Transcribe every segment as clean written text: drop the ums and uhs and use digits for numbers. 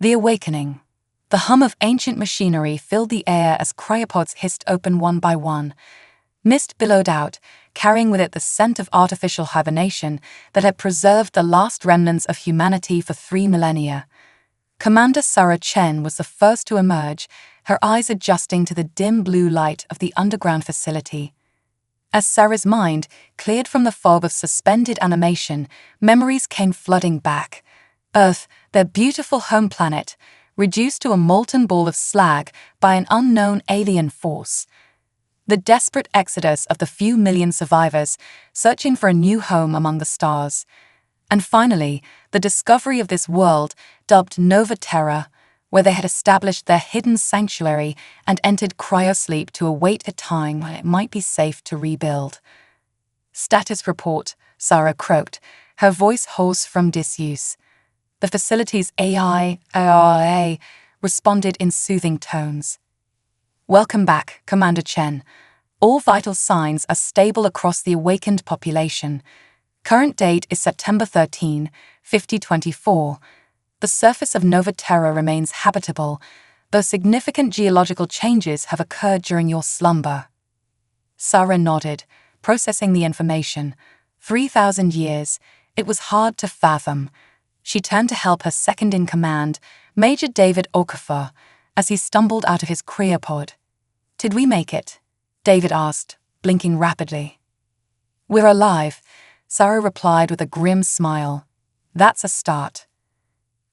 The awakening. The hum of ancient machinery filled the air as cryopods hissed open one by one. Mist billowed out, carrying with it the scent of artificial hibernation that had preserved the last remnants of humanity for 3 millennia. Commander Sarah Chen was the first to emerge, her eyes adjusting to the dim blue light of the underground facility. As Sarah's mind cleared from the fog of suspended animation, memories came flooding back. Earth, their beautiful home planet, reduced to a molten ball of slag by an unknown alien force. The desperate exodus of the few million survivors searching for a new home among the stars. And finally, the discovery of this world, dubbed Nova Terra, where they had established their hidden sanctuary and entered cryosleep to await a time when it might be safe to rebuild. "Status report," Sarah croaked, her voice hoarse from disuse. The facility's AI responded in soothing tones. "Welcome back, Commander Chen. All vital signs are stable across the awakened population. Current date is September 13, 5024. The surface of Nova Terra remains habitable, though significant geological changes have occurred during your slumber." Sarah nodded, processing the information. 3,000 years. It was hard to fathom. She turned to help her second-in-command, Major David Okafor, as he stumbled out of his cryopod. "Did we make it?" David asked, blinking rapidly. "We're alive," Sarah replied with a grim smile. "That's a start."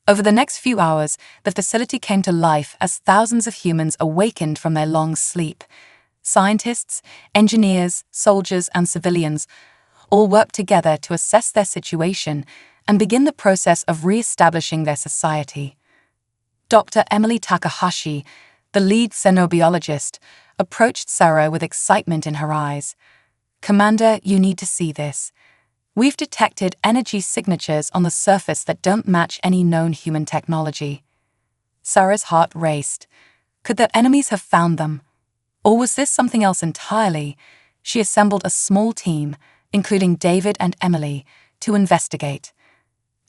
Over the next few hours, the facility came to life as thousands of humans awakened from their long sleep. Scientists, engineers, soldiers, and civilians all worked together to assess their situation and begin the process of re-establishing their society. Dr. Emily Takahashi, the lead xenobiologist, approached Sarah with excitement in her eyes. "Commander, you need to see this. We've detected energy signatures on the surface that don't match any known human technology." Sarah's heart raced. Could their enemies have found them? Or was this something else entirely? She assembled a small team, including David and Emily, to investigate.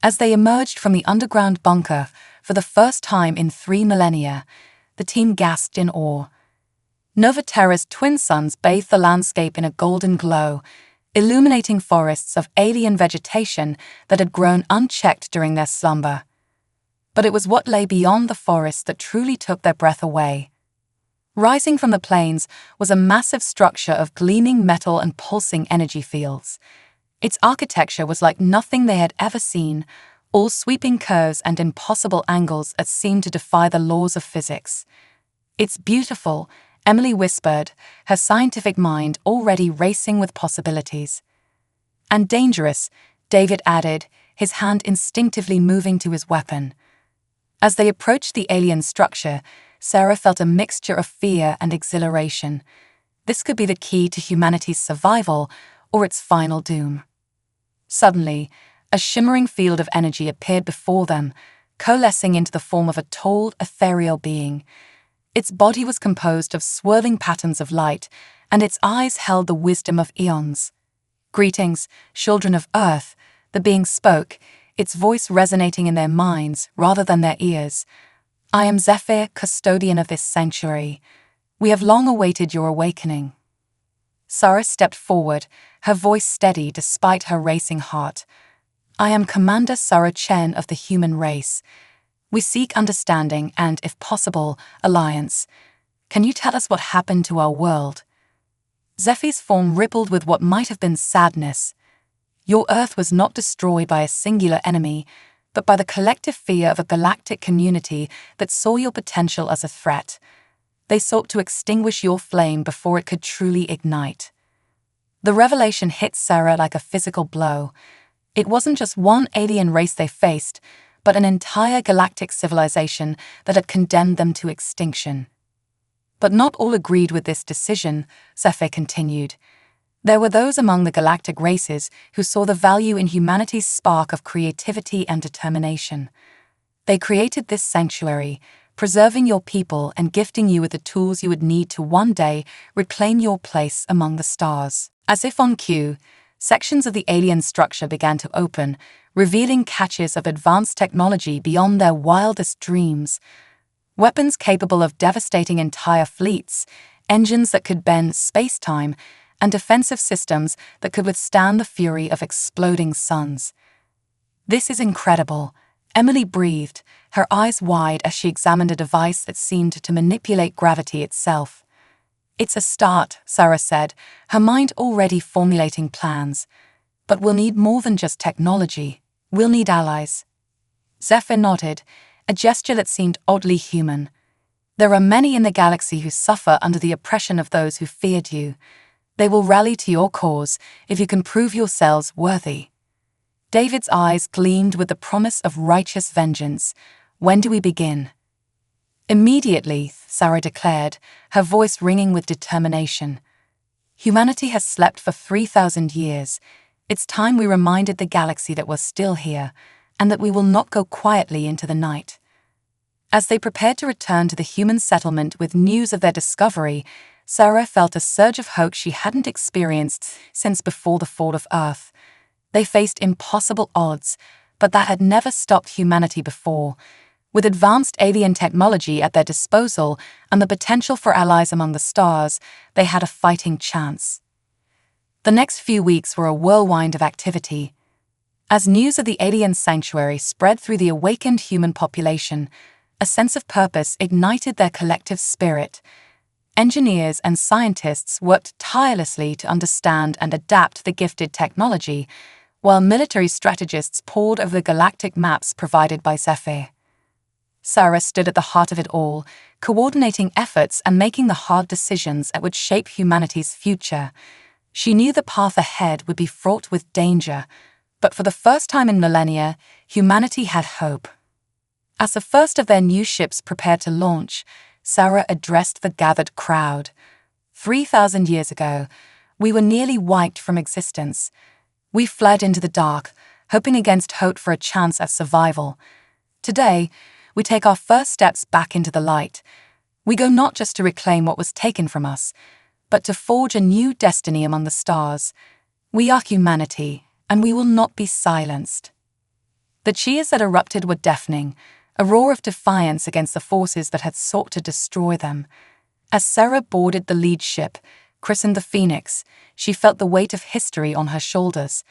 As they emerged from the underground bunker for the first time in 3 millennia, the team gasped in awe. Nova Terra's twin suns bathed the landscape in a golden glow, illuminating forests of alien vegetation that had grown unchecked during their slumber. But it was what lay beyond the forest that truly took their breath away. Rising from the plains was a massive structure of gleaming metal and pulsing energy fields. Its architecture was like nothing they had ever seen, all sweeping curves and impossible angles that seemed to defy the laws of physics. "It's beautiful," Emily whispered, her scientific mind already racing with possibilities. "And dangerous," David added, his hand instinctively moving to his weapon. As they approached the alien structure, Sarah felt a mixture of fear and exhilaration. This could be the key to humanity's survival or its final doom. Suddenly, a shimmering field of energy appeared before them, coalescing into the form of a tall, ethereal being. Its body was composed of swirling patterns of light, and its eyes held the wisdom of eons. "Greetings, children of Earth," the being spoke, its voice resonating in their minds rather than their ears. "I am Zephyr, custodian of this sanctuary. We have long awaited your awakening." Sarah stepped forward, her voice steady despite her racing heart. "I am Commander Sarah Chen of the human race. We seek understanding and, if possible, alliance. Can you tell us what happened to our world?" Zephyr's form rippled with what might have been sadness. "Your Earth was not destroyed by a singular enemy, but by the collective fear of a galactic community that saw your potential as a threat. They sought to extinguish your flame before it could truly ignite." The revelation hit Sarah like a physical blow. It wasn't just one alien race they faced, but an entire galactic civilization that had condemned them to extinction. But not all agreed with this decision, Zephyr continued. There were those among the galactic races who saw the value in humanity's spark of creativity and determination. They created this sanctuary, preserving your people and gifting you with the tools you would need to one day reclaim your place among the stars. As if on cue, sections of the alien structure began to open, revealing caches of advanced technology beyond their wildest dreams. Weapons capable of devastating entire fleets, engines that could bend space-time, and defensive systems that could withstand the fury of exploding suns. "This is incredible," Emily breathed, her eyes wide as she examined a device that seemed to manipulate gravity itself. "It's a start," Sarah said, her mind already formulating plans. "But we'll need more than just technology. We'll need allies." Zephyr nodded, a gesture that seemed oddly human. "There are many in the galaxy who suffer under the oppression of those who feared you. They will rally to your cause if you can prove yourselves worthy." David's eyes gleamed with the promise of righteous vengeance. "When do we begin?" "Immediately," Sarah declared, her voice ringing with determination. "Humanity has slept for 3,000 years. It's time we reminded the galaxy that we're still here, and that we will not go quietly into the night." As they prepared to return to the human settlement with news of their discovery, Sarah felt a surge of hope she hadn't experienced since before the fall of Earth. They faced impossible odds, but that had never stopped humanity before. With advanced alien technology at their disposal and the potential for allies among the stars, they had a fighting chance. The next few weeks were a whirlwind of activity. As news of the alien sanctuary spread through the awakened human population, a sense of purpose ignited their collective spirit. Engineers and scientists worked tirelessly to understand and adapt the gifted technology, while military strategists pored over the galactic maps provided by Zephyr. Sarah stood at the heart of it all, coordinating efforts and making the hard decisions that would shape humanity's future. She knew the path ahead would be fraught with danger, but for the first time in millennia, humanity had hope. As the first of their new ships prepared to launch, Sarah addressed the gathered crowd. 3,000 years ago, we were nearly wiped from existence. We fled into the dark, hoping against hope for a chance at survival. Today, we take our first steps back into the light. We go not just to reclaim what was taken from us, but to forge a new destiny among the stars. We are humanity, and we will not be silenced. The cheers that erupted were deafening, a roar of defiance against the forces that had sought to destroy them. As Sarah boarded the lead ship, christened the Phoenix, she felt the weight of history on her shoulders.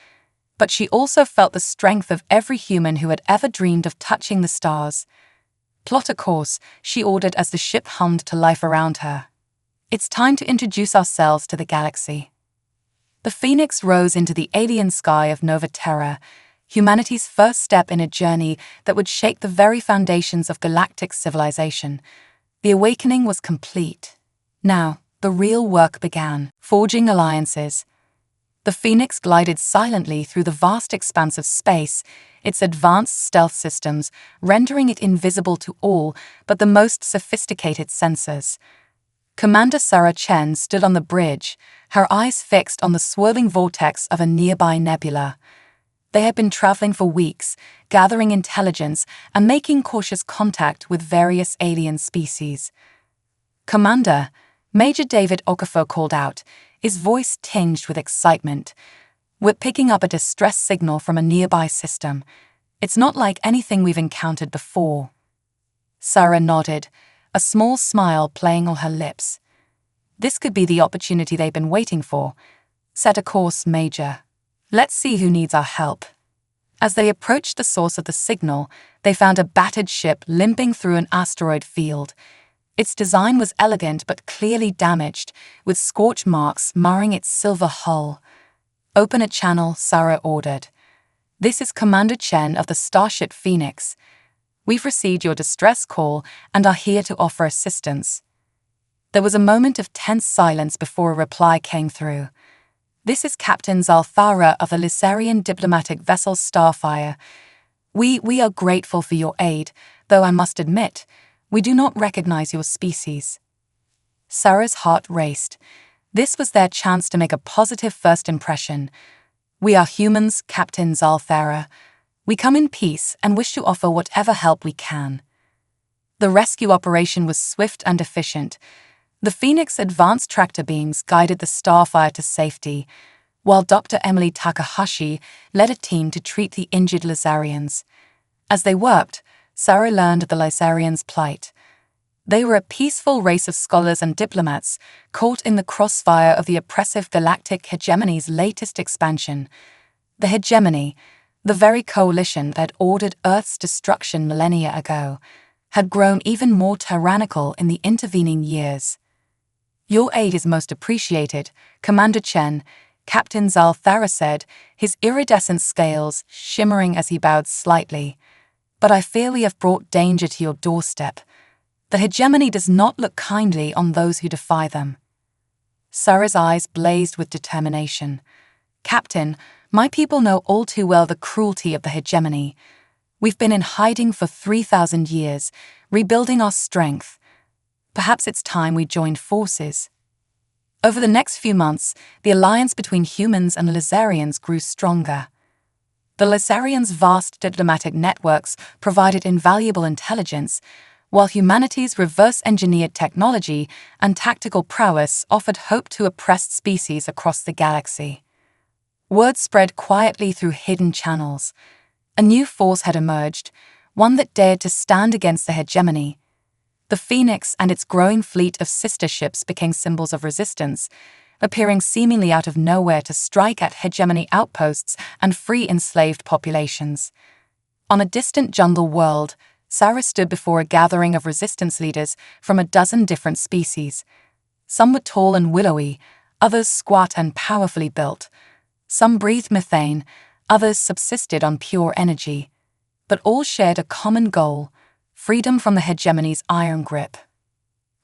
But she also felt the strength of every human who had ever dreamed of touching the stars. "Plot a course," she ordered as the ship hummed to life around her. "It's time to introduce ourselves to the galaxy." The Phoenix rose into the alien sky of Nova Terra, humanity's first step in a journey that would shake the very foundations of galactic civilization. The awakening was complete. Now, the real work began, forging alliances. The Phoenix glided silently through the vast expanse of space, its advanced stealth systems rendering it invisible to all but the most sophisticated sensors. Commander Sarah Chen stood on the bridge, her eyes fixed on the swirling vortex of a nearby nebula. They had been traveling for weeks, gathering intelligence and making cautious contact with various alien species. "Commander," Major David Okafor called out, his voice tinged with excitement. "We're picking up a distress signal from a nearby system. It's not like anything we've encountered before." Sarah nodded, a small smile playing on her lips. This could be the opportunity they've been waiting for. "Set a course, Major. Let's see who needs our help." As they approached the source of the signal, they found a battered ship limping through an asteroid field. Its design was elegant but clearly damaged, with scorch marks marring its silver hull. "Open a channel," Sarah ordered. "This is Commander Chen of the Starship Phoenix. We've received your distress call and are here to offer assistance." There was a moment of tense silence before a reply came through. "This is Captain Zalthara of the Lysarian diplomatic vessel Starfire. We are grateful for your aid, though I must admit, we do not recognize your species." Sarah's heart raced. This was their chance to make a positive first impression. "We are humans, Captain Zalthara. We come in peace and wish to offer whatever help we can." The rescue operation was swift and efficient. The Phoenix's advanced tractor beams guided the Starfire to safety. while Dr. Emily Takahashi led a team to treat the injured Lizarians. As they worked, Sarah learned of the Lizarians' plight. They were a peaceful race of scholars and diplomats caught in the crossfire of the oppressive Galactic hegemony's latest expansion. The hegemony, the very coalition that ordered Earth's destruction millennia ago, had grown even more tyrannical in the intervening years. "Your aid is most appreciated, Commander Chen," Captain Zalthara said, his iridescent scales shimmering as he bowed slightly. "But I fear we have brought danger to your doorstep. The hegemony does not look kindly on those who defy them." Sarah's eyes blazed with determination. "Captain, my people know all too well the cruelty of the hegemony. We've been in hiding for 3,000 years, rebuilding our strength. Perhaps it's time we joined forces." Over the next few months, the alliance between humans and Lizarians grew stronger. The Lizarians' vast diplomatic networks provided invaluable intelligence, while humanity's reverse-engineered technology and tactical prowess offered hope to oppressed species across the galaxy. Word spread quietly through hidden channels. A new force had emerged, one that dared to stand against the hegemony. The Phoenix and its growing fleet of sister ships became symbols of resistance, appearing seemingly out of nowhere to strike at hegemony outposts and free enslaved populations. On a distant jungle world, Sarah stood before a gathering of resistance leaders from a dozen different species. Some were tall and willowy, others squat and powerfully built. Some breathed methane, others subsisted on pure energy. But all shared a common goal: freedom from the hegemony's iron grip.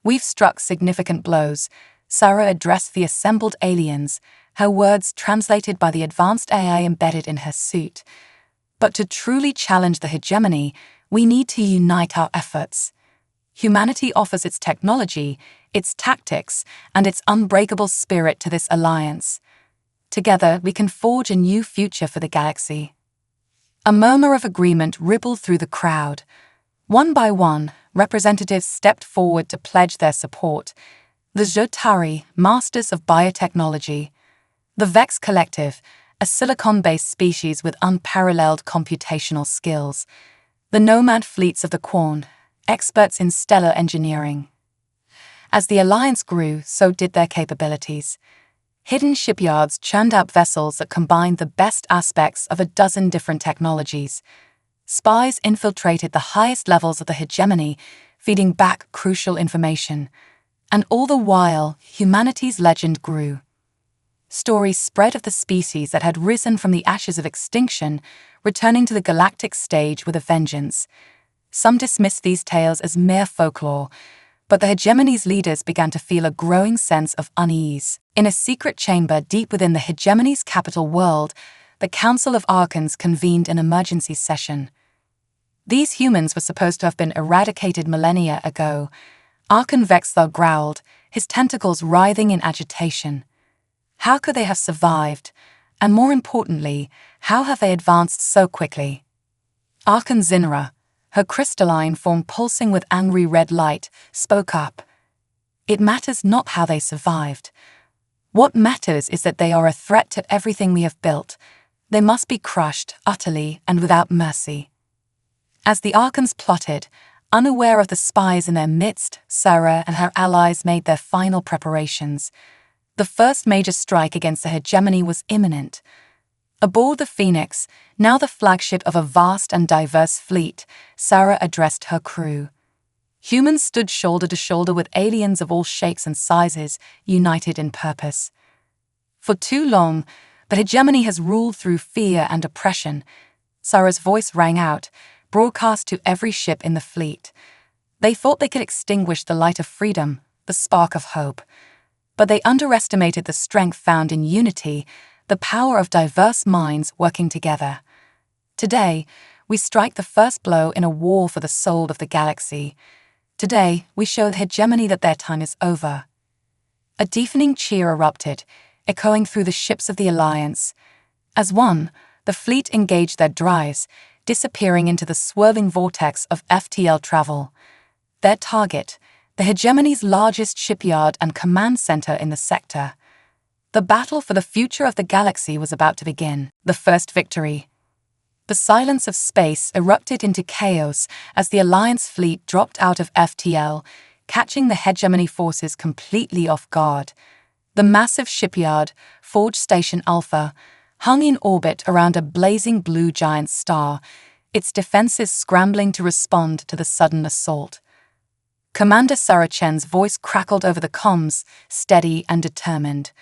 "We've struck significant blows," Sarah addressed the assembled aliens, her words translated by the advanced AI embedded in her suit. "But to truly challenge the hegemony, we need to unite our efforts. Humanity offers its technology, its tactics, and its unbreakable spirit to this alliance. Together, we can forge a new future for the galaxy." A murmur of agreement rippled through the crowd. One by one, representatives stepped forward to pledge their support. The Zotari, masters of biotechnology. The Vex Collective, a silicon-based species with unparalleled computational skills. The nomad fleets of the Quan, experts in stellar engineering. As the alliance grew, so did their capabilities. Hidden shipyards churned out vessels that combined the best aspects of a dozen different technologies. Spies infiltrated the highest levels of the hegemony, feeding back crucial information. And all the while, humanity's legend grew. Stories spread of the species that had risen from the ashes of extinction, returning to the galactic stage with a vengeance. Some dismissed these tales as mere folklore, but the hegemony's leaders began to feel a growing sense of unease. In a secret chamber deep within the hegemony's capital world, the Council of Archons convened an emergency session. These humans were supposed to have been eradicated millennia ago. Archon Vexthar growled, his tentacles writhing in agitation. How could they have survived? And more importantly, how have they advanced so quickly? Archon Zinra, her crystalline form pulsing with angry red light, spoke up. "It matters not how they survived. What matters is that they are a threat to everything we have built. They must be crushed, utterly and without mercy." As the Archons plotted, unaware of the spies in their midst, Sarah and her allies made their final preparations. The first major strike against the hegemony was imminent. Aboard the Phoenix, now the flagship of a vast and diverse fleet, Sarah addressed her crew. Humans stood shoulder to shoulder with aliens of all shapes and sizes, united in purpose. For too long, the hegemony has ruled through fear and oppression. Sarah's voice rang out, broadcast to every ship in the fleet. They thought they could extinguish the light of freedom, the spark of hope. But they underestimated the strength found in unity, the power of diverse minds working together. Today, we strike the first blow in a war for the soul of the galaxy. Today, we show the hegemony that their time is over. A deafening cheer erupted, echoing through the ships of the Alliance. As one, the fleet engaged their drives, disappearing into the swirling vortex of FTL travel. Their target, the hegemony's largest shipyard and command center in the sector. The battle for the future of the galaxy was about to begin. The first victory. The silence of space erupted into chaos as the Alliance fleet dropped out of FTL, catching the hegemony forces completely off guard. The massive shipyard, Forge Station Alpha, hung in orbit around a blazing blue giant star, its defenses scrambling to respond to the sudden assault. Commander Sarah Chen's voice crackled over the comms, steady and determined.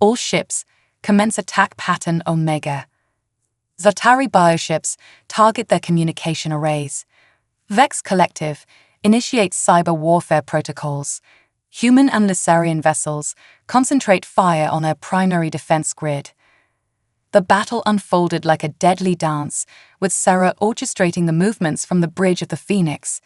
All ships, commence attack pattern Omega. Zatari bioships, target their communication arrays. Vex Collective, initiate cyber warfare protocols. Human and Lysarian vessels, concentrate fire on their primary defense grid. The battle unfolded like a deadly dance, with Sarah orchestrating the movements from the bridge of the Phoenix.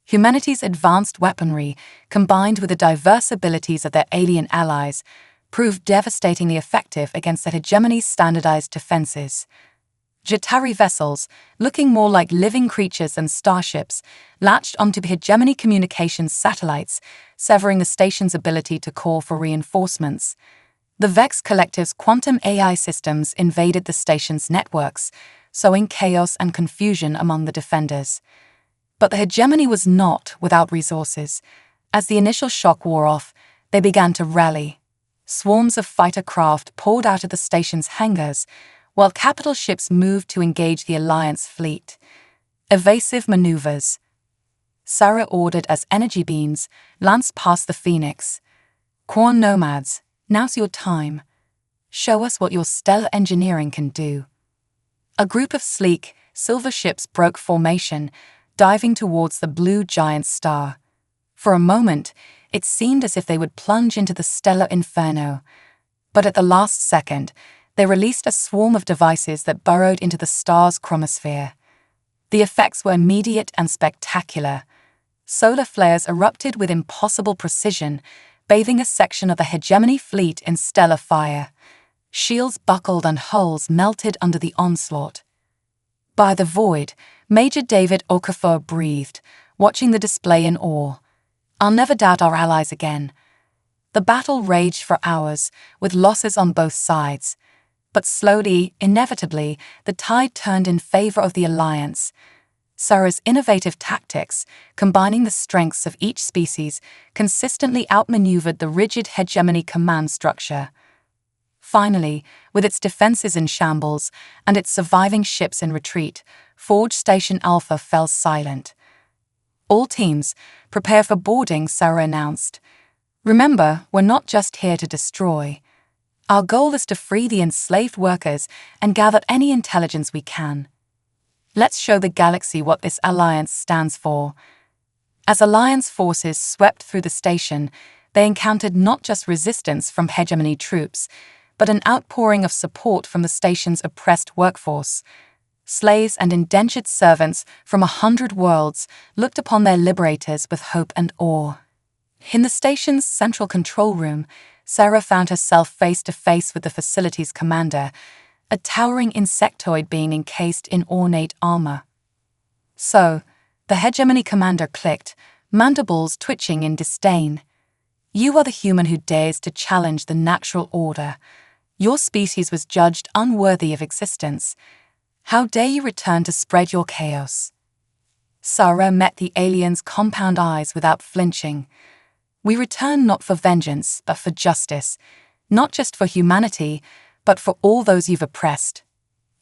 Humanity's advanced weaponry, combined with the diverse abilities of their alien allies, proved devastatingly effective against the hegemony's standardized defenses. Jatari vessels, looking more like living creatures than starships, latched onto hegemony communications satellites, severing the station's ability to call for reinforcements. The Vex Collective's quantum AI systems invaded the station's networks, sowing chaos and confusion among the defenders. But the hegemony was not without resources. As the initial shock wore off, they began to rally. Swarms of fighter craft poured out of the station's hangars, while capital ships moved to engage the Alliance fleet. Evasive maneuvers. Sarah ordered as energy beams lanced past the Phoenix. Quorn nomads, now's your time. Show us what your stellar engineering can do. A group of sleek, silver ships broke formation, diving towards the blue giant star. For a moment, it seemed as if they would plunge into the stellar inferno. But at the last second, they released a swarm of devices that burrowed into the star's chromosphere. The effects were immediate and spectacular. Solar flares erupted with impossible precision, bathing a section of the hegemony fleet in stellar fire. Shields buckled and hulls melted under the onslaught. By the void, Major David Okafor breathed, watching the display in awe. I'll never doubt our allies again. The battle raged for hours, with losses on both sides. But slowly, inevitably, the tide turned in favor of the Alliance. Sarah's innovative tactics, combining the strengths of each species, consistently outmaneuvered the rigid hegemony command structure. Finally, with its defenses in shambles and its surviving ships in retreat, Forge Station Alpha fell silent. All teams, prepare for boarding, Sarah announced. Remember, we're not just here to destroy. Our goal is to free the enslaved workers and gather any intelligence we can. Let's show the galaxy what this alliance stands for. As Alliance forces swept through the station, they encountered not just resistance from hegemony troops, but an outpouring of support from the station's oppressed workforce. Slaves and indentured servants from 100 worlds looked upon their liberators with hope and awe. In the station's central control room, Sarah found herself face-to-face with the facility's commander, a towering insectoid being encased in ornate armor. So, the hegemony commander clicked, mandibles twitching in disdain. You are the human who dares to challenge the natural order. Your species was judged unworthy of existence. How dare you return to spread your chaos? Sarah met the alien's compound eyes without flinching. We return not for vengeance, but for justice. Not just for humanity, but for all those you've oppressed.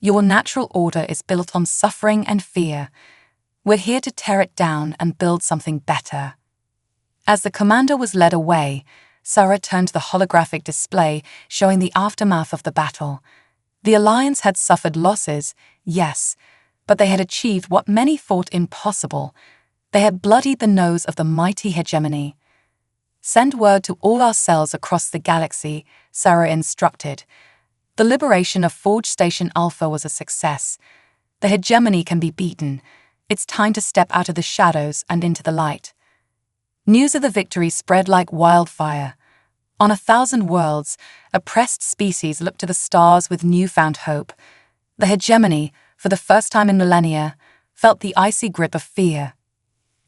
Your natural order is built on suffering and fear. We're here to tear it down and build something better. As the commander was led away, Sarah turned to the holographic display showing the aftermath of the battle. The Alliance had suffered losses, yes, but they had achieved what many thought impossible. They had bloodied the nose of the mighty hegemony. Send word to all our cells across the galaxy, Sarah instructed. The liberation of Forge Station Alpha was a success. The hegemony can be beaten. It's time to step out of the shadows and into the light. News of the victory spread like wildfire. On 1,000 worlds, oppressed species looked to the stars with newfound hope. The hegemony, for the first time in millennia, felt the icy grip of fear.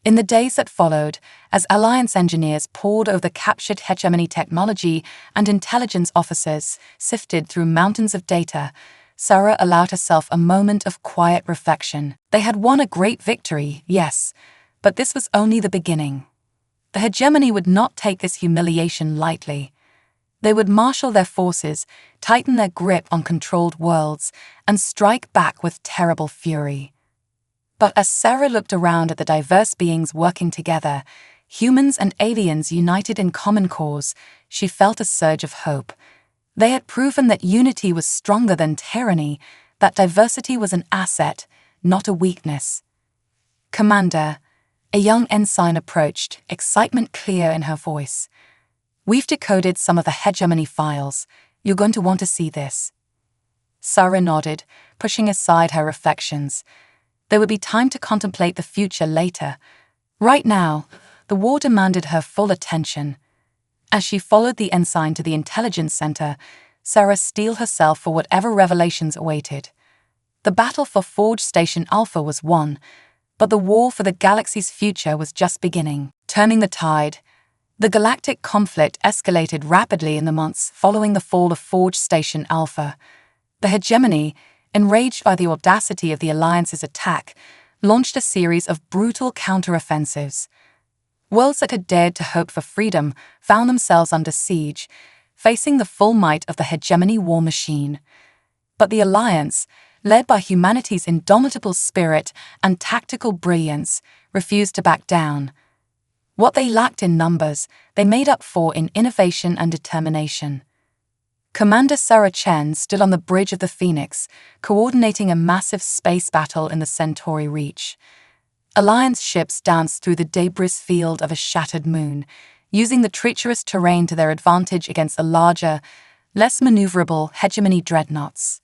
In the days that followed, as Alliance engineers pored over the captured hegemony technology and intelligence officers sifted through mountains of data, Sarah allowed herself a moment of quiet reflection. They had won a great victory, yes, but this was only the beginning. The hegemony would not take this humiliation lightly. They would marshal their forces, tighten their grip on controlled worlds, and strike back with terrible fury. But as Sarah looked around at the diverse beings working together, humans and aliens united in common cause, she felt a surge of hope. They had proven that unity was stronger than tyranny, that diversity was an asset, not a weakness. "Commander," a young ensign approached, excitement clear in her voice. "We've decoded some of the hegemony files. You're going to want to see this." Sarah nodded, pushing aside her reflections. There would be time to contemplate the future later. Right now, the war demanded her full attention. As she followed the ensign to the intelligence center, Sarah steeled herself for whatever revelations awaited. The battle for Forge Station Alpha was won, but the war for the galaxy's future was just beginning. Turning the tide, the galactic conflict escalated rapidly in the months following the fall of Forge Station Alpha. The hegemony, enraged by the audacity of the Alliance's attack, launched a series of brutal counteroffensives. Worlds that had dared to hope for freedom found themselves under siege, facing the full might of the hegemony war machine. But the Alliance, led by humanity's indomitable spirit and tactical brilliance, refused to back down. What they lacked in numbers, they made up for in innovation and determination. Commander Sarah Chen stood on the bridge of the Phoenix, coordinating a massive space battle in the Centauri Reach. Alliance ships danced through the debris field of a shattered moon, using the treacherous terrain to their advantage against the larger, less maneuverable hegemony dreadnoughts.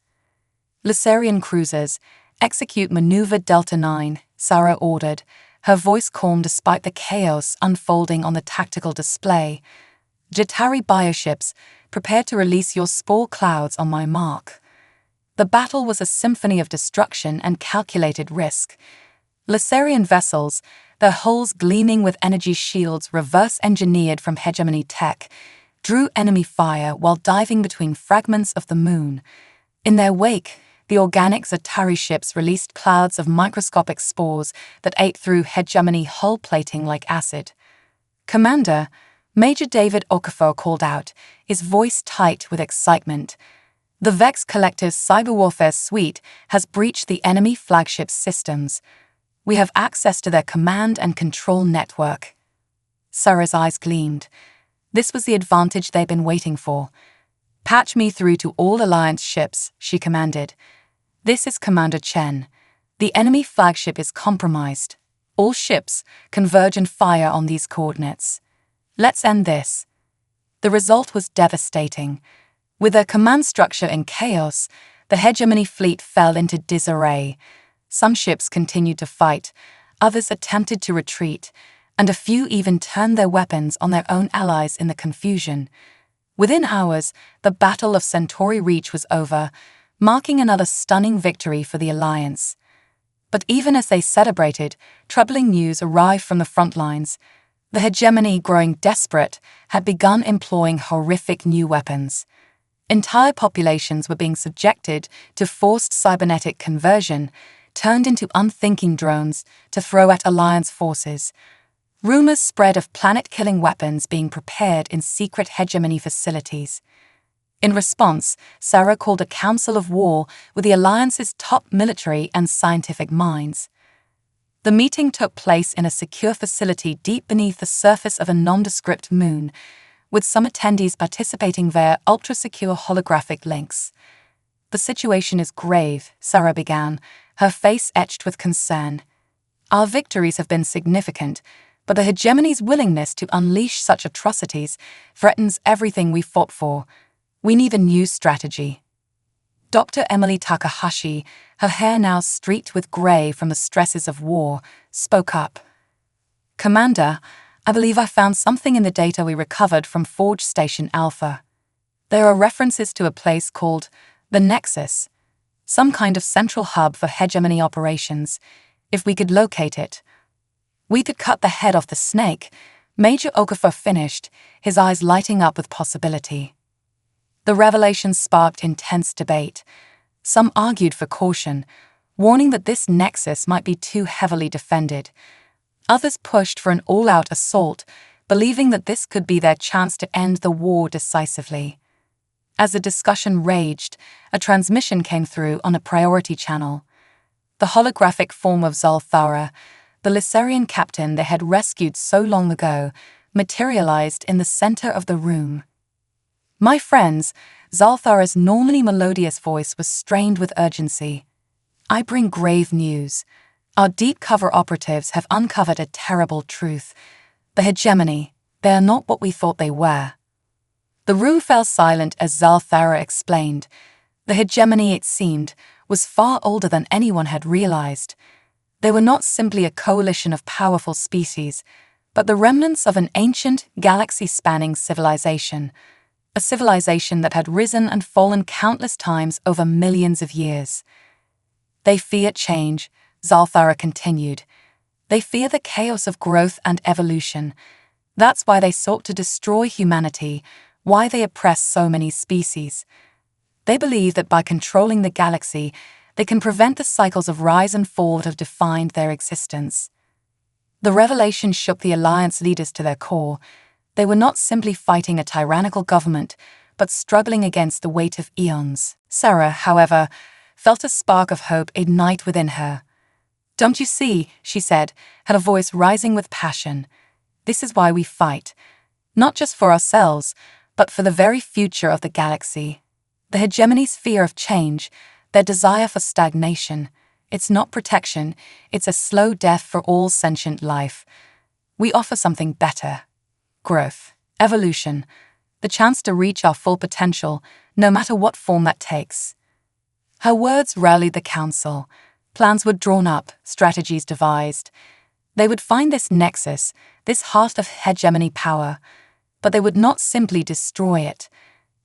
Lucerian cruisers, execute maneuver Delta 9, Sarah ordered, her voice calm despite the chaos unfolding on the tactical display. Jatari bioships, prepare to release your spore clouds on my mark. The battle was a symphony of destruction and calculated risk. Lucerian vessels, their hulls gleaming with energy shields reverse-engineered from hegemony tech, drew enemy fire while diving between fragments of the moon. In their wake, the organic Zatari ships released clouds of microscopic spores that ate through hegemony hull plating like acid. "Commander," Major David Okafor called out, his voice tight with excitement. "The Vex Collective's cyber warfare suite has breached the enemy flagship systems. We have access to their command and control network." Sarah's eyes gleamed. This was the advantage they'd been waiting for. "Patch me through to all Alliance ships," she commanded. "This is Commander Chen. The enemy flagship is compromised. All ships converge and fire on these coordinates. Let's end this." The result was devastating. With their command structure in chaos, the hegemony fleet fell into disarray. Some ships continued to fight, others attempted to retreat, and a few even turned their weapons on their own allies in the confusion. Within hours, the Battle of Centauri Reach was over, marking another stunning victory for the Alliance. But even as they celebrated, troubling news arrived from the front lines. The hegemony, growing desperate, had begun employing horrific new weapons. Entire populations were being subjected to forced cybernetic conversion, turned into unthinking drones to throw at Alliance forces. Rumors spread of planet-killing weapons being prepared in secret hegemony facilities. In response, Sarah called a council of war with the Alliance's top military and scientific minds. The meeting took place in a secure facility deep beneath the surface of a nondescript moon, with some attendees participating via ultra-secure holographic links. "The situation is grave," Sarah began, her face etched with concern. "Our victories have been significant, but the hegemony's willingness to unleash such atrocities threatens everything we fought for. We need a new strategy." Dr. Emily Takahashi, her hair now streaked with gray from the stresses of war, spoke up. "Commander, I believe I found something in the data we recovered from Forge Station Alpha. There are references to a place called the Nexus, some kind of central hub for hegemony operations. If we could locate it." We could cut the head off the snake, Major Okafor finished, his eyes lighting up with possibility. The revelation sparked intense debate. Some argued for caution, warning that this nexus might be too heavily defended. Others pushed for an all-out assault, believing that this could be their chance to end the war decisively. As the discussion raged, a transmission came through on a priority channel. The holographic form of Zalthara, the Lysarian captain they had rescued so long ago, materialized in the center of the room. My friends, Zalthara's normally melodious voice was strained with urgency. I bring grave news. Our deep cover operatives have uncovered a terrible truth. The hegemony, they are not what we thought they were. The room fell silent as Zalthara explained. The hegemony, it seemed, was far older than anyone had realized. They were not simply a coalition of powerful species, but the remnants of an ancient, galaxy-spanning civilization. A civilization that had risen and fallen countless times over millions of years. They fear change, Zalthara continued. They fear the chaos of growth and evolution. That's why they sought to destroy humanity, why they oppress so many species. They believe that by controlling the galaxy, they can prevent the cycles of rise and fall that have defined their existence. The revelation shook the Alliance leaders to their core. They were not simply fighting a tyrannical government, but struggling against the weight of eons. Sarah, however, felt a spark of hope ignite within her. "Don't you see," she said, her voice rising with passion. "This is why we fight. Not just for ourselves, but for the very future of the galaxy. The hegemony's fear of change, their desire for stagnation, it's not protection, it's a slow death for all sentient life. We offer something better. Growth, evolution, the chance to reach our full potential, no matter what form that takes." Her words rallied the council. Plans were drawn up, strategies devised. They would find this nexus, this heart of hegemony power, but they would not simply destroy it.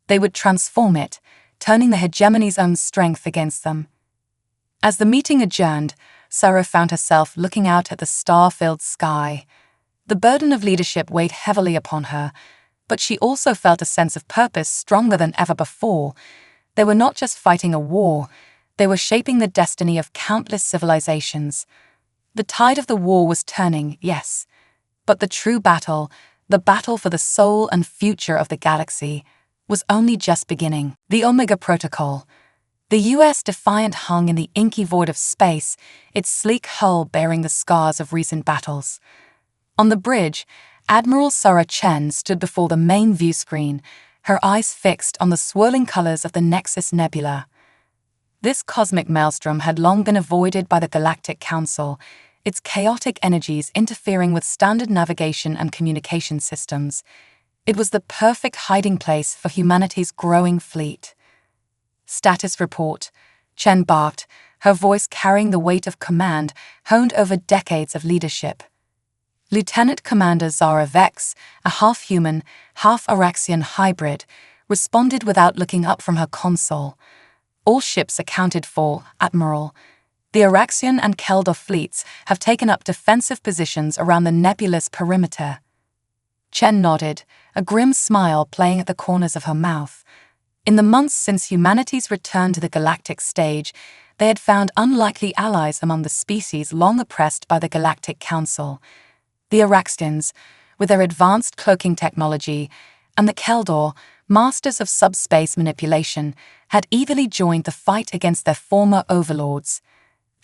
They would transform it, turning the hegemony's own strength against them. As the meeting adjourned, Sarah found herself looking out at the star-filled sky. The burden of leadership weighed heavily upon her, but she also felt a sense of purpose stronger than ever before. They were not just fighting a war, they were shaping the destiny of countless civilizations. The tide of the war was turning, yes, but the true battle, the battle for the soul and future of the galaxy, was only just beginning. The Omega Protocol. The US Defiant hung in the inky void of space, its sleek hull bearing the scars of recent battles. On the bridge, Admiral Sarah Chen stood before the main view screen, her eyes fixed on the swirling colors of the Nexus Nebula. This cosmic maelstrom had long been avoided by the Galactic Council, its chaotic energies interfering with standard navigation and communication systems. It was the perfect hiding place for humanity's growing fleet. "Status report," Chen barked, her voice carrying the weight of command honed over decades of leadership. Lieutenant Commander Zara Vex, a half-human, half-Araxian hybrid, responded without looking up from her console. "All ships accounted for, Admiral. The Araxian and Keldor fleets have taken up defensive positions around the nebulous perimeter." Chen nodded, a grim smile playing at the corners of her mouth. In the months since humanity's return to the galactic stage, they had found unlikely allies among the species long oppressed by the Galactic Council. The Araxians, with their advanced cloaking technology, and the Keldor, masters of subspace manipulation, had eagerly joined the fight against their former overlords.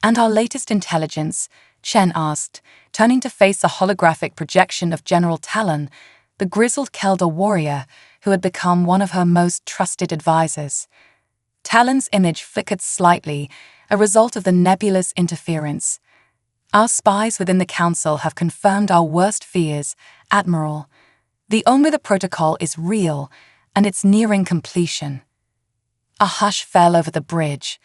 "And our latest intelligence?" Chen asked, turning to face a holographic projection of General Talon, the grizzled Keldor warrior who had become one of her most trusted advisors. Talon's image flickered slightly, a result of the nebulous interference. "Our spies within the Council have confirmed our worst fears, Admiral. The Omega Protocol is real, and it's nearing completion." A hush fell over the bridge.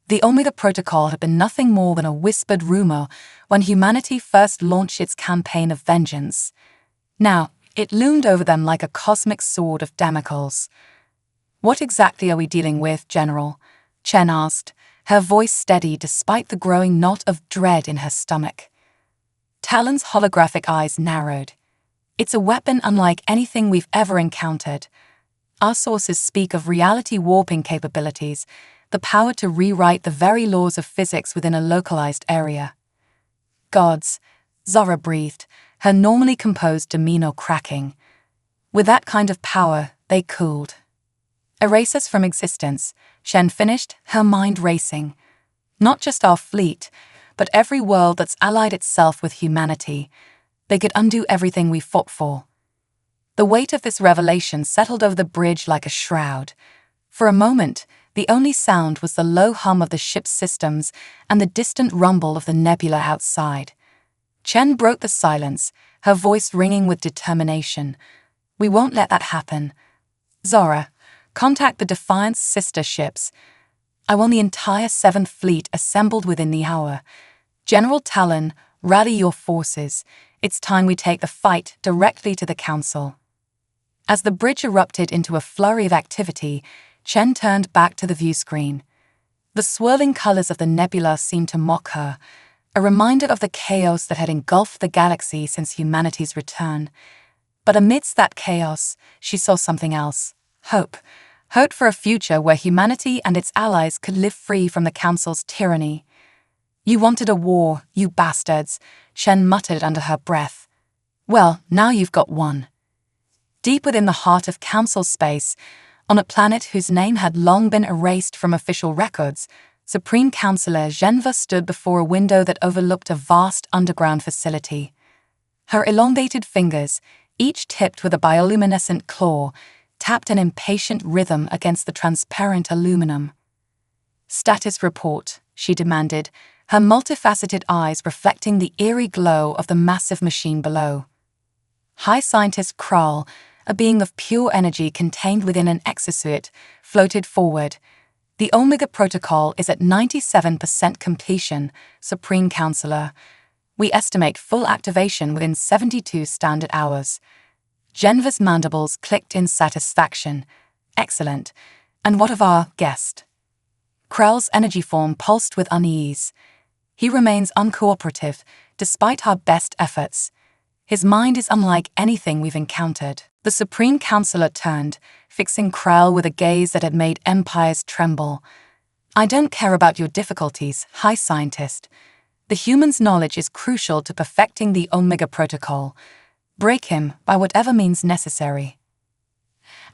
The Omega Protocol had been nothing more than a whispered rumor when humanity first launched its campaign of vengeance. Now, it loomed over them like a cosmic sword of Damocles. "What exactly are we dealing with, General?" Chen asked, her voice steady despite the growing knot of dread in her stomach. Talon's holographic eyes narrowed. It's a weapon unlike anything we've ever encountered. Our sources speak of reality warping capabilities, the power to rewrite the very laws of physics within a localized area. Gods, Zora breathed, her normally composed demeanor cracking. With that kind of power, they cooled. Erase us from existence, Shen finished, her mind racing. Not just our fleet, but every world that's allied itself with humanity. They could undo everything we fought for. The weight of this revelation settled over the bridge like a shroud. For a moment, the only sound was the low hum of the ship's systems and the distant rumble of the nebula outside. Chen broke the silence, her voice ringing with determination. We won't let that happen. Zora, contact the Defiant's sister ships. I want the entire 7th Fleet assembled within the hour. General Talon, rally your forces. It's time we take the fight directly to the Council. As the bridge erupted into a flurry of activity, Chen turned back to the viewscreen. The swirling colors of the nebula seemed to mock her, a reminder of the chaos that had engulfed the galaxy since humanity's return. But amidst that chaos, she saw something else. Hope. Hope for a future where humanity and its allies could live free from the Council's tyranny. You wanted a war, you bastards, Shen muttered under her breath. Well, now you've got one. Deep within the heart of Council space, on a planet whose name had long been erased from official records, Supreme Councillor Genva stood before a window that overlooked a vast underground facility. Her elongated fingers, each tipped with a bioluminescent claw, tapped an impatient rhythm against the transparent aluminum. Status report, she demanded, her multifaceted eyes reflecting the eerie glow of the massive machine below. High Scientist Kral, a being of pure energy contained within an exosuit, floated forward. The Omega Protocol is at 97% completion, Supreme Councillor. We estimate full activation within 72 standard hours. Genva's mandibles clicked in satisfaction. Excellent. And what of our guest? Krell's energy form pulsed with unease. He remains uncooperative, despite our best efforts. His mind is unlike anything we've encountered. The Supreme Councillor turned, fixing Krell with a gaze that had made empires tremble. I don't care about your difficulties, High Scientist. The human's knowledge is crucial to perfecting the Omega Protocol. Break him by whatever means necessary.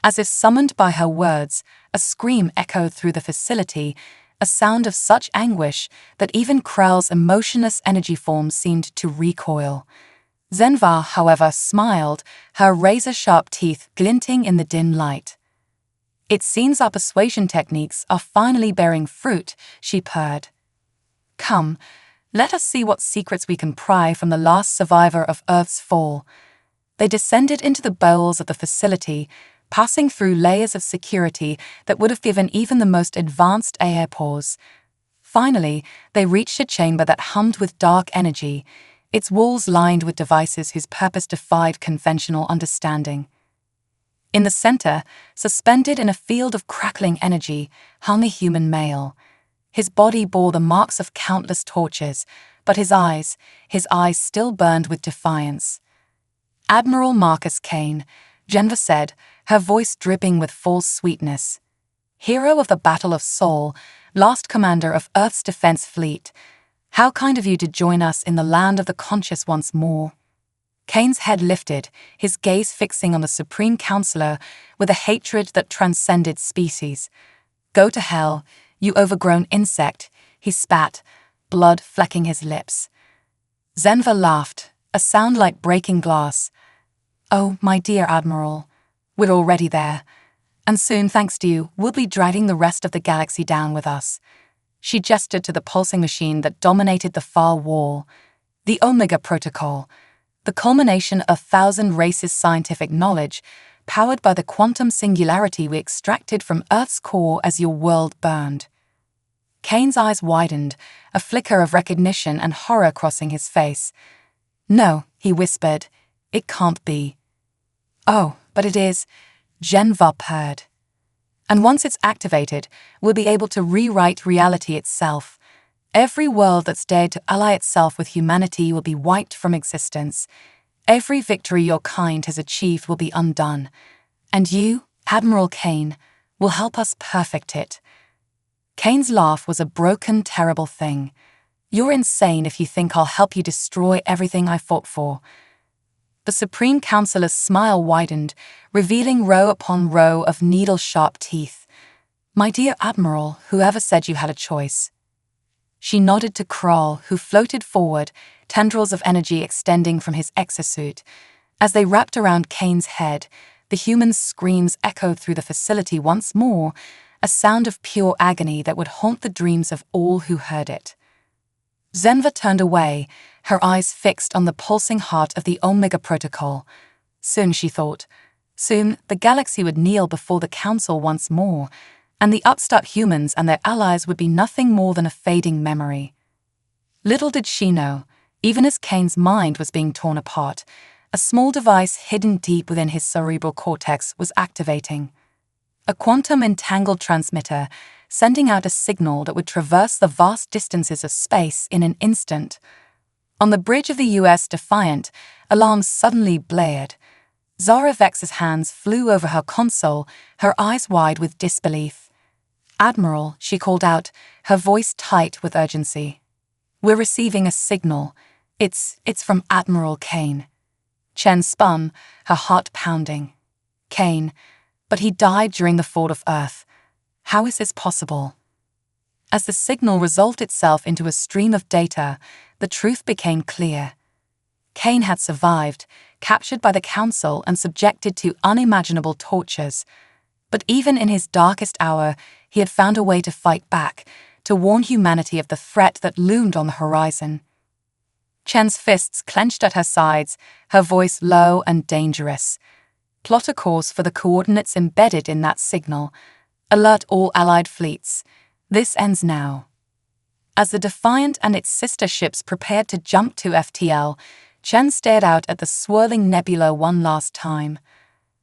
As if summoned by her words, a scream echoed through the facility, a sound of such anguish that even Krell's emotionless energy form seemed to recoil. Zenva, however, smiled, her razor-sharp teeth glinting in the dim light. It seems our persuasion techniques are finally bearing fruit, she purred. Come, let us see what secrets we can pry from the last survivor of Earth's fall. They descended into the bowels of the facility, passing through layers of security that would have given even the most advanced AI pause. Finally, they reached a chamber that hummed with dark energy, its walls lined with devices whose purpose defied conventional understanding. In the center, suspended in a field of crackling energy, hung a human male. His body bore the marks of countless tortures, but his eyes still burned with defiance. Admiral Marcus Kane, Genva said, her voice dripping with false sweetness. Hero of the Battle of Sol, last commander of Earth's defense fleet, how kind of you to join us in the land of the conscious once more. Kane's head lifted, his gaze fixing on the Supreme Councillor with a hatred that transcended species. Go to hell, you overgrown insect, he spat, blood flecking his lips. Zenva laughed, a sound like breaking glass. Oh, my dear Admiral, we're already there. And soon, thanks to you, we'll be dragging the rest of the galaxy down with us. She gestured to the pulsing machine that dominated the far wall. The Omega Protocol, the culmination of 1,000 races' scientific knowledge, powered by the quantum singularity we extracted from Earth's core as your world burned. Kane's eyes widened, a flicker of recognition and horror crossing his face. No, he whispered, it can't be. Oh, but it is, Genva purred. And once it's activated, we'll be able to rewrite reality itself. Every world that's dared to ally itself with humanity will be wiped from existence. Every victory your kind has achieved will be undone. And you, Admiral Kane, will help us perfect it." Kane's laugh was a broken, terrible thing. "You're insane if you think I'll help you destroy everything I fought for." The Supreme Counselor's smile widened, revealing row upon row of needle-sharp teeth. "My dear Admiral, whoever said you had a choice?" She nodded to Kral, who floated forward, tendrils of energy extending from his exosuit. As they wrapped around Kane's head, the human's screams echoed through the facility once more, a sound of pure agony that would haunt the dreams of all who heard it. Zenva turned away, her eyes fixed on the pulsing heart of the Omega Protocol. Soon, she thought, soon the galaxy would kneel before the Council once more, and the upstart humans and their allies would be nothing more than a fading memory. Little did she know, even as Kane's mind was being torn apart, a small device hidden deep within his cerebral cortex was activating. A quantum-entangled transmitter, sending out a signal that would traverse the vast distances of space in an instant. On the bridge of the US Defiant, alarms suddenly blared. Zara Vex's hands flew over her console, her eyes wide with disbelief. "Admiral," she called out, her voice tight with urgency. "We're receiving a signal. It's from Admiral Kane." Chen spun, her heart pounding. Kane, but he died during the fall of Earth. How is this possible? As the signal resolved itself into a stream of data, the truth became clear. Kane had survived, captured by the Council and subjected to unimaginable tortures. But even in his darkest hour, he had found a way to fight back, to warn humanity of the threat that loomed on the horizon. Chen's fists clenched at her sides, her voice low and dangerous. "Plot a course for the coordinates embedded in that signal. Alert all Allied fleets. This ends now." As the Defiant and its sister ships prepared to jump to FTL, Chen stared out at the swirling nebula one last time.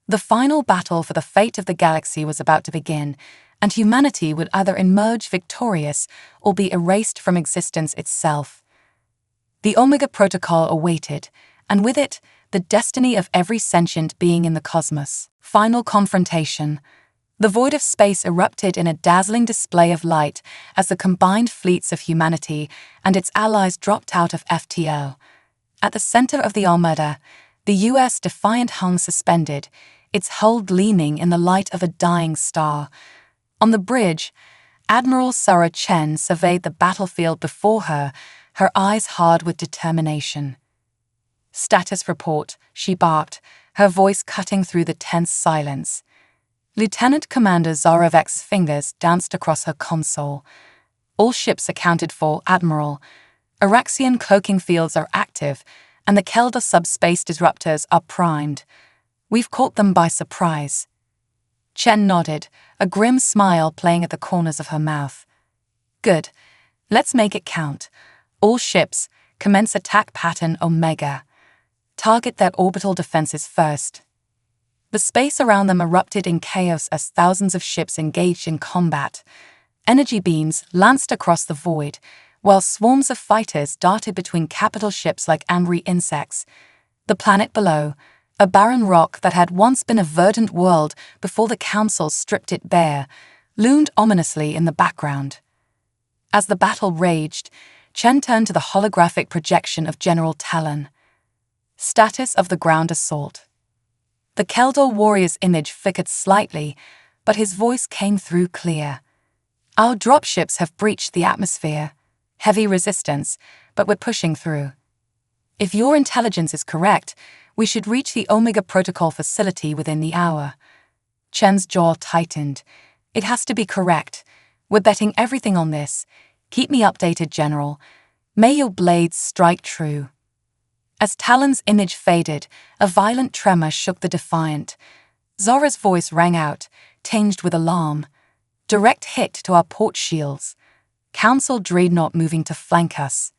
The final battle for the fate of the galaxy was about to begin, and humanity would either emerge victorious or be erased from existence itself. The Omega Protocol awaited, and with it, the destiny of every sentient being in the cosmos. Final confrontation. The void of space erupted in a dazzling display of light as the combined fleets of humanity and its allies dropped out of FTL. At the center of the armada, the US Defiant hung suspended, its hull gleaming in the light of a dying star. On the bridge, Admiral Sarah Chen surveyed the battlefield before her, her eyes hard with determination. "Status report," she barked, her voice cutting through the tense silence. Lieutenant Commander Zara Vex's fingers danced across her console. "All ships accounted for, Admiral. Araxian cloaking fields are active, and the Kelda subspace disruptors are primed. We've caught them by surprise." Chen nodded, a grim smile playing at the corners of her mouth. "Good. Let's make it count. All ships, commence attack pattern Omega. Target their orbital defenses first." The space around them erupted in chaos as thousands of ships engaged in combat. Energy beams lanced across the void, while swarms of fighters darted between capital ships like ambery insects. The planet below, a barren rock that had once been a verdant world before the Council stripped it bare, loomed ominously in the background. As the battle raged, Chen turned to the holographic projection of General Talon. Status of the ground assault. The Keldor warrior's image flickered slightly, but his voice came through clear. "Our dropships have breached the atmosphere. Heavy resistance, but we're pushing through. If your intelligence is correct, we should reach the Omega Protocol facility within the hour." Chen's jaw tightened. "It has to be correct. We're betting everything on this. Keep me updated, General. May your blades strike true." As Talon's image faded, a violent tremor shook the Defiant. Zora's voice rang out, tinged with alarm. "Direct hit to our port shields. Council dreadnought moving to flank us."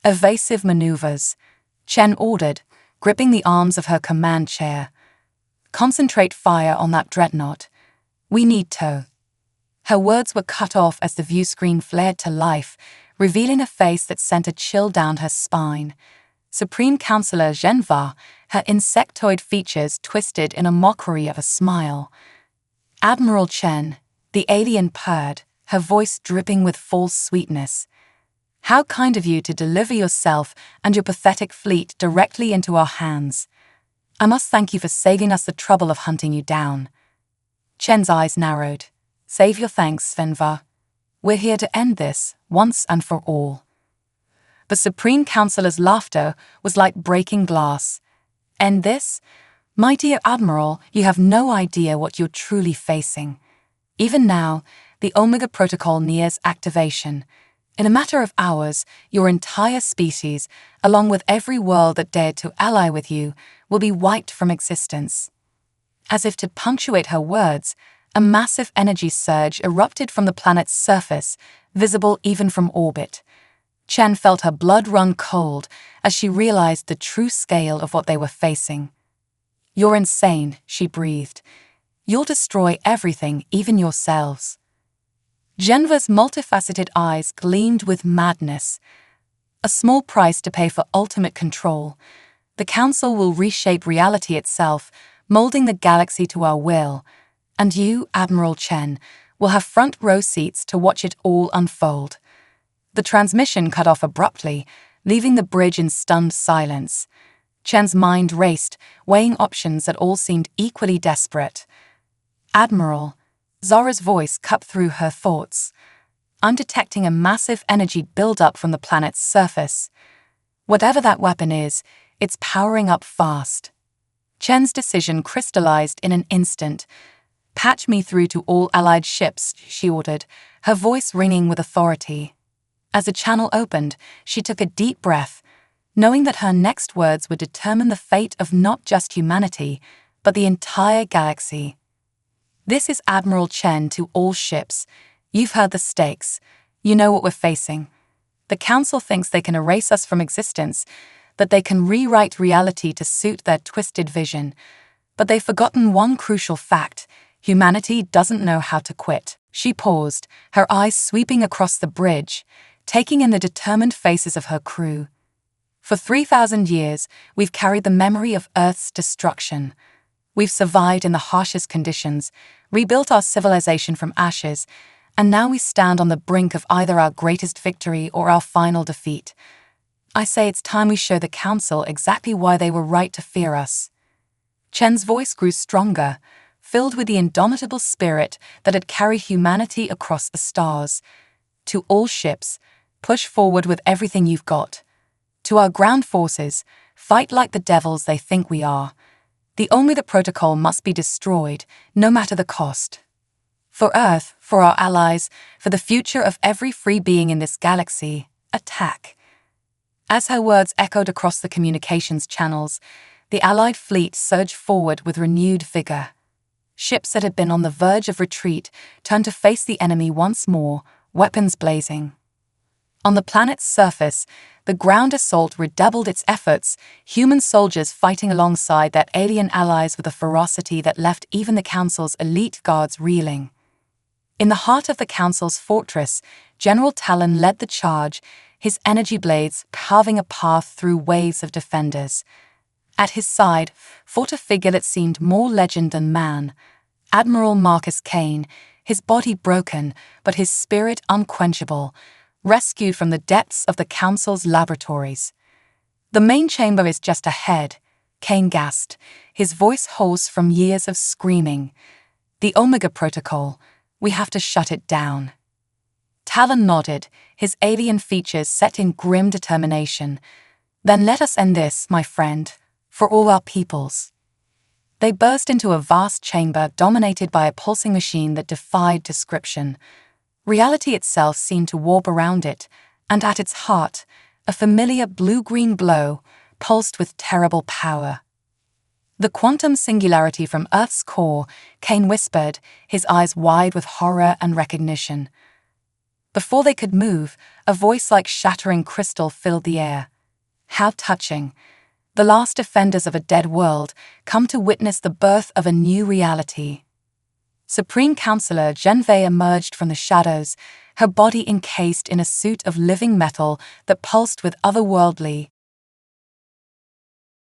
"Evasive maneuvers," Chen ordered, gripping the arms of her command chair. "Concentrate fire on that dreadnought. We need tow." Her words were cut off as the view screen flared to life, revealing a face that sent a chill down her spine. Supreme Counselor Genva, her insectoid features twisted in a mockery of a smile. Admiral Chen, the alien purred, her voice dripping with false sweetness. How kind of you to deliver yourself and your pathetic fleet directly into our hands. I must thank you for saving us the trouble of hunting you down. Chen's eyes narrowed. Save your thanks, Svenva. We're here to end this, once and for all. The Supreme Counselor's laughter was like breaking glass. End this? My dear Admiral, you have no idea what you're truly facing. Even now, the Omega Protocol nears activation. In a matter of hours, your entire species, along with every world that dared to ally with you, will be wiped from existence. As if to punctuate her words, a massive energy surge erupted from the planet's surface, visible even from orbit. Chen felt her blood run cold as she realized the true scale of what they were facing. You're insane, she breathed. You'll destroy everything, even yourselves. Genva's multifaceted eyes gleamed with madness. A small price to pay for ultimate control. The Council will reshape reality itself, molding the galaxy to our will. And you, Admiral Chen, will have front row seats to watch it all unfold. The transmission cut off abruptly, leaving the bridge in stunned silence. Chen's mind raced, weighing options that all seemed equally desperate. Admiral, Zora's voice cut through her thoughts. I'm detecting a massive energy build-up from the planet's surface. Whatever that weapon is, it's powering up fast. Chen's decision crystallized in an instant. Patch me through to all allied ships, she ordered, her voice ringing with authority. As the channel opened, she took a deep breath, knowing that her next words would determine the fate of not just humanity, but the entire galaxy. This is Admiral Chen to all ships. You've heard the stakes. You know what we're facing. The Council thinks they can erase us from existence, that they can rewrite reality to suit their twisted vision. But they've forgotten one crucial fact. Humanity doesn't know how to quit. She paused, her eyes sweeping across the bridge, taking in the determined faces of her crew. For 3,000 years, we've carried the memory of Earth's destruction. We've survived in the harshest conditions, rebuilt our civilization from ashes, and now we stand on the brink of either our greatest victory or our final defeat. I say it's time we show the Council exactly why they were right to fear us. Chen's voice grew stronger, filled with the indomitable spirit that had carried humanity across the stars. To all ships, push forward with everything you've got. To our ground forces, fight like the devils they think we are. The Omega Protocol must be destroyed, no matter the cost. For Earth, for our allies, for the future of every free being in this galaxy, attack. As her words echoed across the communications channels, the Allied fleet surged forward with renewed vigor. Ships that had been on the verge of retreat turned to face the enemy once more, weapons blazing. On the planet's surface, the ground assault redoubled its efforts, human soldiers fighting alongside their alien allies with a ferocity that left even the Council's elite guards reeling. In the heart of the Council's fortress, General Talon led the charge, his energy blades carving a path through waves of defenders. At his side fought a figure that seemed more legend than man, Admiral Marcus Kane, his body broken, but his spirit unquenchable, rescued from the depths of the Council's laboratories. The main chamber is just ahead, Kane gasped, his voice hoarse from years of screaming. The Omega Protocol, we have to shut it down. Talon nodded, his alien features set in grim determination. Then let us end this, my friend, for all our peoples. They burst into a vast chamber dominated by a pulsing machine that defied description. Reality itself seemed to warp around it, and at its heart, a familiar blue-green glow pulsed with terrible power. The quantum singularity from Earth's core, Kane whispered, his eyes wide with horror and recognition. Before they could move, a voice like shattering crystal filled the air. How touching. The last defenders of a dead world come to witness the birth of a new reality. Supreme Counselor Genvei emerged from the shadows, her body encased in a suit of living metal that pulsed with otherworldly,